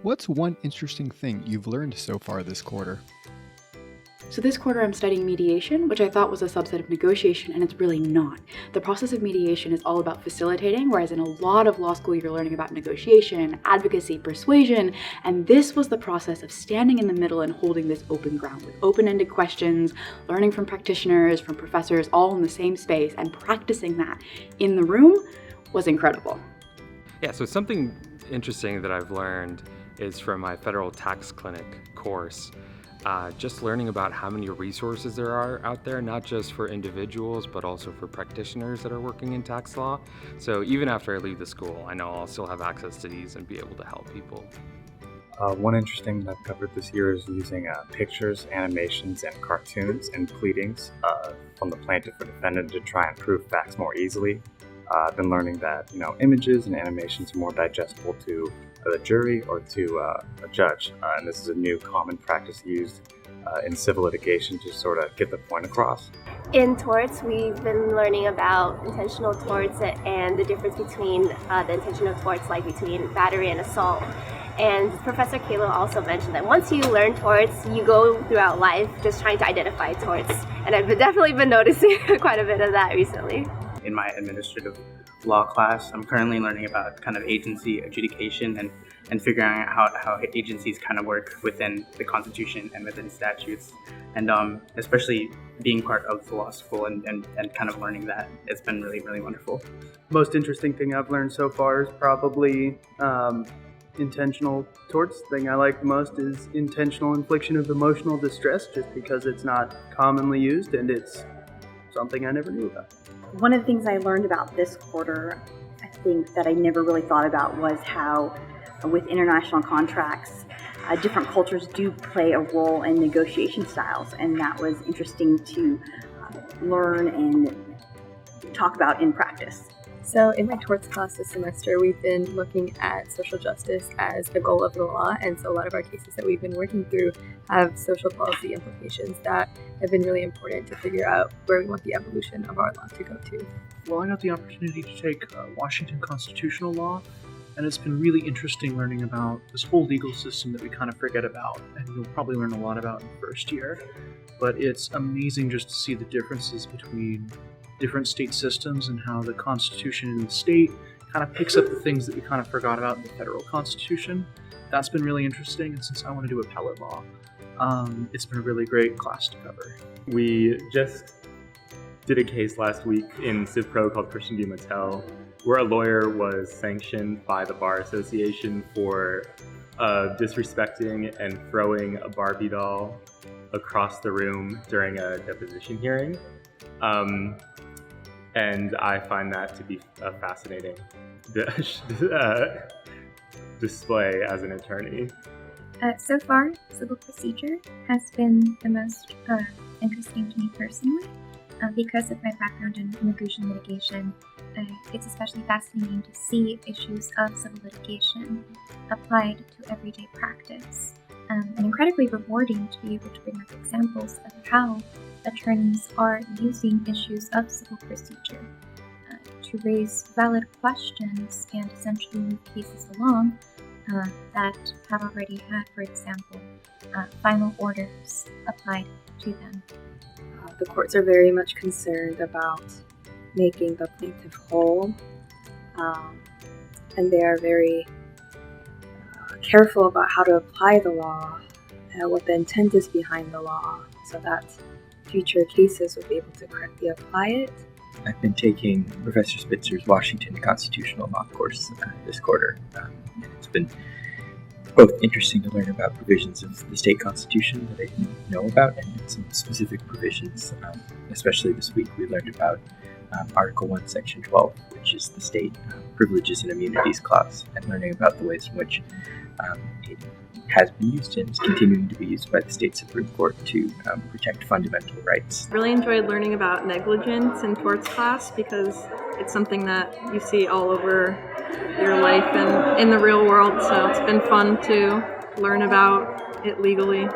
What's one interesting thing you've learned so far this quarter? So this quarter I'm studying mediation, which I thought was a subset of negotiation, and it's really not. The process of mediation is all about facilitating, whereas in a lot of law school you're learning about negotiation, advocacy, persuasion, and this was the process of standing in the middle and holding this open ground with open-ended questions, learning from practitioners, from professors, all in the same space, and practicing that in the room was incredible. Yeah, so something interesting that I've learned is from my federal tax clinic course. Just learning about how many resources there are out there, not just for individuals, but also for practitioners that are working in tax law. So even after I leave the school, I know I'll still have access to these and be able to help people. One interesting that I've covered this year is using pictures, animations, and cartoons in pleadings from the plaintiff or defendant to try and prove facts more easily. I've been learning that images and animations are more digestible to the jury or to a judge, and this is a new common practice used in civil litigation to sort of get the point across. In torts, we've been learning about intentional torts and the difference between the intentional torts, like between battery and assault. And Professor Kalo also mentioned that once you learn torts, you go throughout life just trying to identify torts. And I've definitely been noticing quite a bit of that recently. In my administrative law class, I'm currently learning about kind of agency adjudication and figuring out how agencies kind of work within the Constitution and within statutes. And especially being part of the law school and kind of learning that, it's been really, really wonderful. Most interesting thing I've learned so far is probably intentional torts. The thing I like the most is intentional infliction of emotional distress, just because it's not commonly used and it's something I never knew about. One of the things I learned about this quarter, I think that I never really thought about, was how with international contracts, different cultures do play a role in negotiation styles, and that was interesting to learn and talk about in practice. So in my torts class this semester, we've been looking at social justice as a goal of the law, and so a lot of our cases that we've been working through have social policy implications that have been really important to figure out where we want the evolution of our law to go to. Well, I got the opportunity to take Washington constitutional law, and it's been really interesting learning about this whole legal system that we kind of forget about, and you'll probably learn a lot about in the first year. But it's amazing just to see the differences between different state systems and how the Constitution in the state kind of picks up the things that we kind of forgot about in the federal Constitution. That's been really interesting, and since I want to do appellate law, it's been a really great class to cover. We just did a case last week in Civ Pro called Christian v. Mattel, where a lawyer was sanctioned by the Bar Association for disrespecting and throwing a Barbie doll across the room during a deposition hearing. And I find that to be a fascinating display as an attorney. So far, civil procedure has been the most interesting to me personally. Because of my background in immigration litigation, it's especially fascinating to see issues of civil litigation applied to everyday practice, and incredibly rewarding to be able to bring up examples of how attorneys are using issues of civil procedure to raise valid questions and essentially move cases along that have already had, for example, final orders applied to them. The courts are very much concerned about making the plaintiff whole, and they are very careful about how to apply the law and what the intent is behind the law, so that future cases will be able to correctly apply it. I've been taking Professor Spitzer's Washington Constitutional Law course this quarter, and it's been both interesting to learn about provisions of the state constitution that I didn't know about, and some specific provisions. Especially this week, we learned about Article 1, Section 12, which is the state privileges and immunities clause, and learning about the ways in which it has been used and is continuing to be used by the state Supreme Court to protect fundamental rights. Really enjoyed learning about negligence in torts class because it's something that you see all over your life and in the real world, so it's been fun to learn about it legally.